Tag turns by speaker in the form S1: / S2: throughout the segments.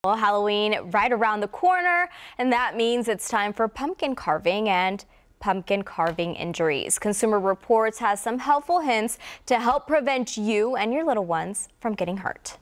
S1: Well, Halloween right around the corner, and that means it's time for pumpkin carving and pumpkin carving injuries. Consumer Reports has some helpful hints to help prevent you and your little ones from getting hurt.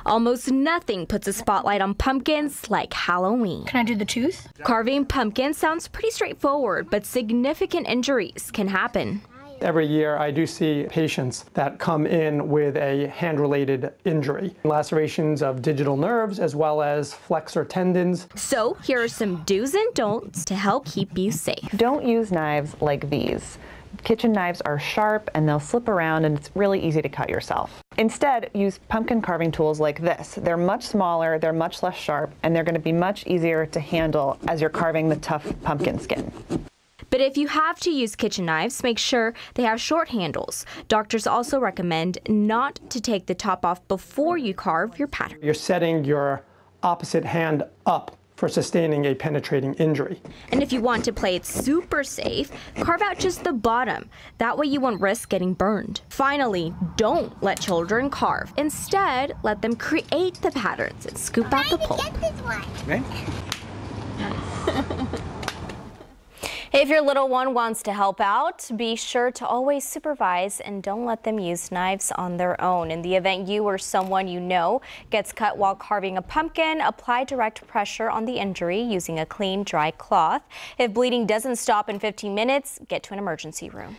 S1: Almost nothing puts a spotlight on pumpkins like Halloween.
S2: Can I do the tooth?
S1: Carving pumpkins sounds pretty straightforward, but significant injuries can happen.
S3: Every year I do see patients that come in with a hand-related injury, lacerations of digital nerves as well as flexor tendons.
S1: So here are some do's and don'ts to help keep you safe.
S4: Don't use knives like these. Kitchen knives are sharp and they'll slip around and it's really easy to cut yourself. Instead, use pumpkin carving tools like this. They're much smaller, they're much less sharp, and they're going to be much easier to handle as you're carving the tough pumpkin skin.
S1: But if you have to use kitchen knives, make sure they have short handles. Doctors also recommend not to take the top off before you carve your pattern.
S3: You're setting your opposite hand up for sustaining a penetrating injury.
S1: And if you want to play it super safe, carve out just the bottom. That way you won't risk getting burned. Finally, don't let children carve. Instead, let them create the patterns and scoop out the pulp. If your little one wants to help out, be sure to always supervise and don't let them use knives on their own. In the event you or someone you know gets cut while carving a pumpkin, apply direct pressure on the injury using a clean, dry cloth. If bleeding doesn't stop in 15 minutes, get to an emergency room.